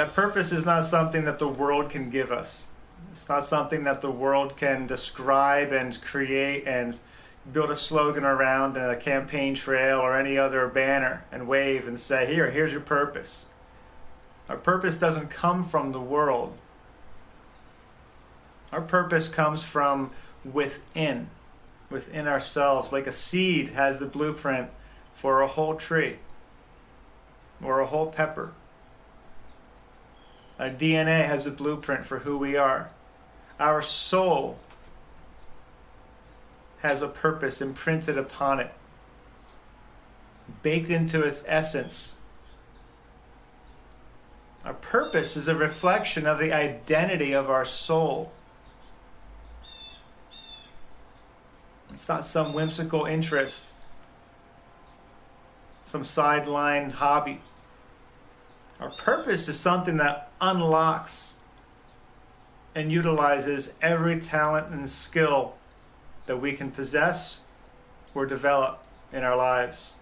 that purpose is not something that the world can give us. It's not something that the world can describe and create and build a slogan around and a campaign trail or any other banner and wave and say, here's your purpose. Our purpose doesn't come from the world. Our purpose comes from within ourselves, like a seed has the blueprint for a whole tree or a whole pepper. Our DNA has a blueprint for who we are. Our soul has a purpose imprinted upon it, baked into its essence. Our purpose is a reflection of the identity of our soul. It's not some whimsical interest, some sideline hobby. Our purpose is something that unlocks and utilizes every talent and skill that we can possess or develop in our lives.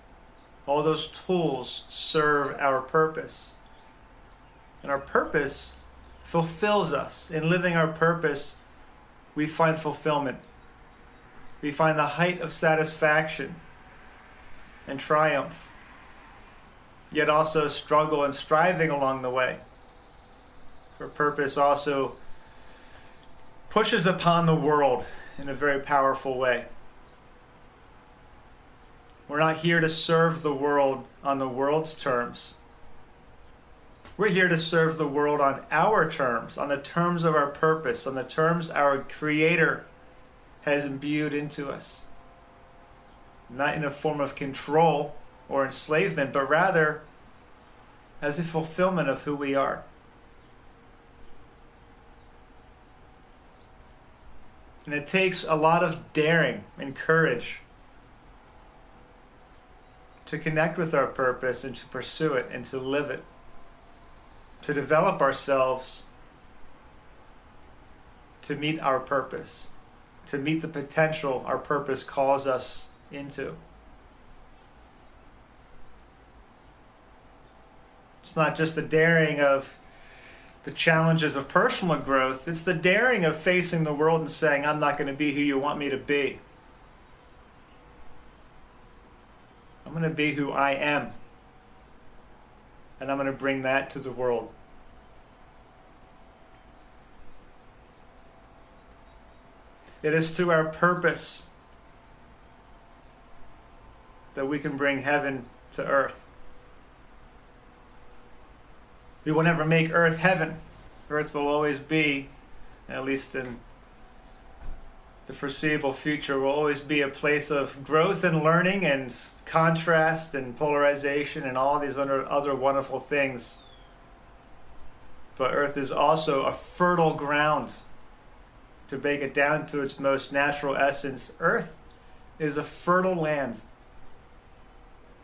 All those tools serve our purpose. And our purpose fulfills us. In living our purpose, we find fulfillment. We find the height of satisfaction and triumph, yet also struggle and striving along the way. For purpose also pushes upon the world in a very powerful way. We're not here to serve the world on the world's terms. We're here to serve the world on our terms, on the terms of our purpose, on the terms our Creator has imbued into us. Not in a form of control or enslavement, but rather as a fulfillment of who we are. And it takes a lot of daring and courage to connect with our purpose and to pursue it and to live it, to develop ourselves to meet our purpose, to meet the potential our purpose calls us into. It's not just the daring of the challenges of personal growth, it's the daring of facing the world and saying, I'm not going to be who you want me to be. I'm going to be who I am. And I'm going to bring that to the world. It is through our purpose that we can bring heaven to earth. We will never make earth heaven. Earth will always be, at least in the foreseeable future, will always be a place of growth and learning and contrast and polarization and all these other wonderful things. But earth is also a fertile ground. To break it down to its most natural essence, earth is a fertile land.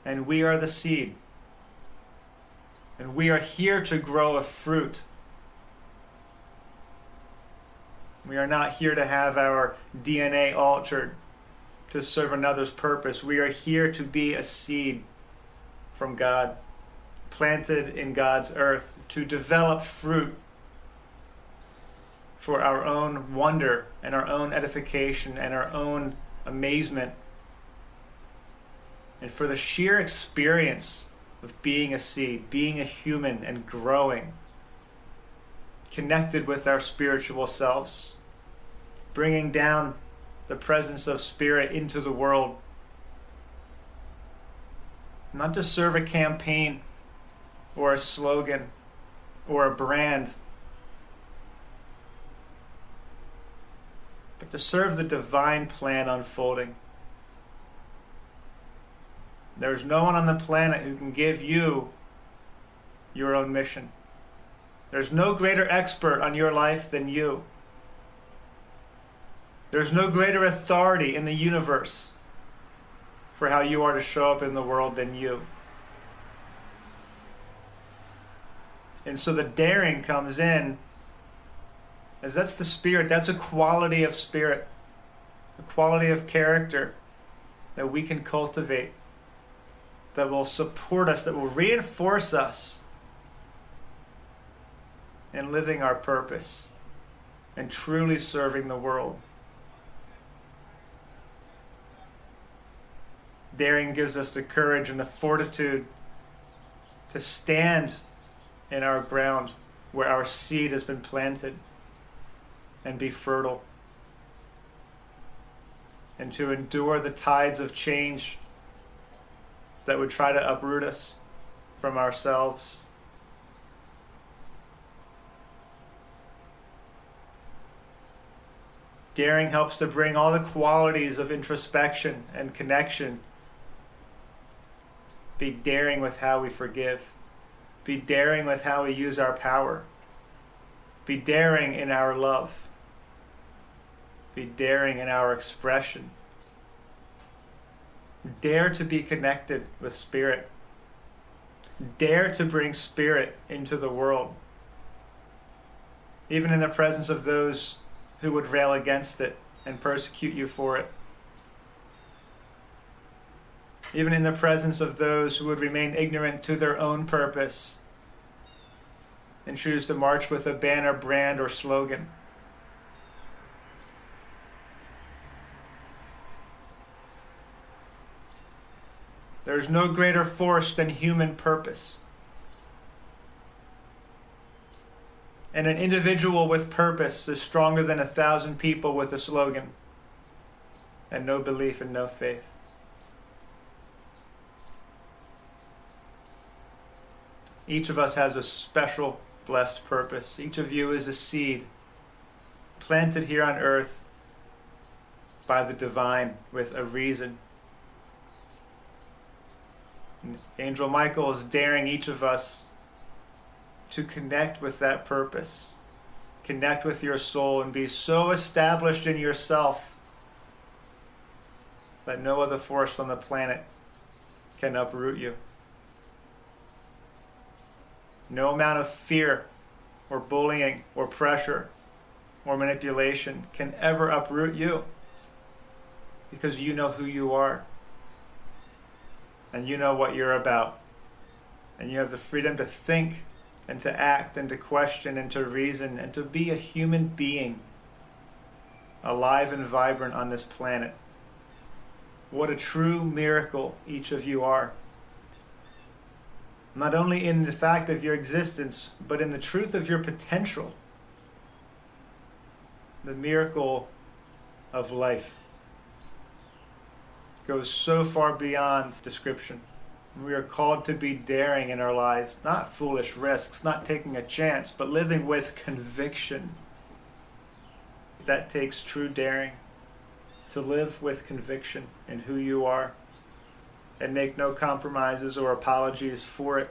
And we are the seed. And we are here to grow a fruit. We are not here to have our DNA altered to serve another's purpose. We are here to be a seed from God, planted in God's earth, to develop fruit for our own wonder and our own edification and our own amazement, and for the sheer experience of being a seed, being a human and growing, connected with our spiritual selves, bringing down the presence of Spirit into the world, not to serve a campaign or a slogan or a brand, but to serve the divine plan unfolding. There's no one on the planet who can give you your own mission. There's no greater expert on your life than you. There's no greater authority in the universe for how you are to show up in the world than you. And so the daring comes in, as that's the spirit, that's a quality of spirit, a quality of character that we can cultivate, that will support us, that will reinforce us in living our purpose and truly serving the world. Daring gives us the courage and the fortitude to stand in our ground where our seed has been planted and be fertile, and to endure the tides of change that would try to uproot us from ourselves. Daring helps to bring all the qualities of introspection and connection. Be daring with how we forgive. Be daring with how we use our power. Be daring in our love. Be daring in our expression. Dare to be connected with Spirit. Dare to bring Spirit into the world, even in the presence of those who would rail against it and persecute you for it. Even in the presence of those who would remain ignorant to their own purpose and choose to march with a banner, brand, or slogan. There is no greater force than human purpose. And an individual with purpose is stronger than 1,000 people with a slogan and no belief and no faith. Each of us has a special, blessed purpose. Each of you is a seed planted here on earth by the divine with a reason. And Angel Michael is daring each of us to connect with that purpose. Connect with your soul and be so established in yourself that no other force on the planet can uproot you. No amount of fear or bullying or pressure or manipulation can ever uproot you, because you know who you are and you know what you're about, and you have the freedom to think and to act and to question and to reason and to be a human being alive and vibrant on this planet. What a true miracle each of you are. Not only in the fact of your existence, but in the truth of your potential. The miracle of life goes so far beyond description. We are called to be daring in our lives, not foolish risks, not taking a chance, but living with conviction. That takes true daring, to live with conviction in who you are and make no compromises or apologies for it.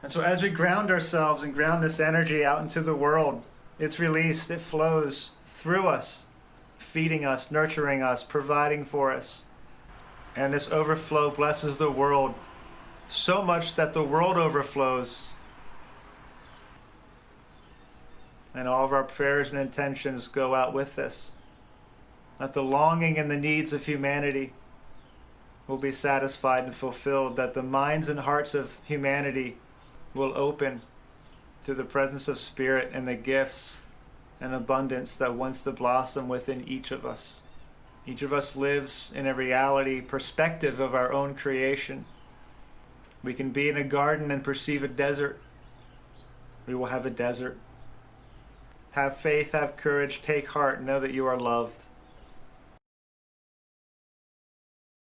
And so as we ground ourselves and ground this energy out into the world, it's released, it flows through us, feeding us, nurturing us, providing for us. And this overflow blesses the world so much that the world overflows. And all of our prayers and intentions go out with this, that the longing and the needs of humanity will be satisfied and fulfilled, that the minds and hearts of humanity will open to the presence of Spirit and the gifts and abundance that wants to blossom within each of us. Each of us lives in a reality perspective of our own creation. We can be in a garden and perceive a desert. We will have a desert. Have faith, have courage, take heart, know that you are loved.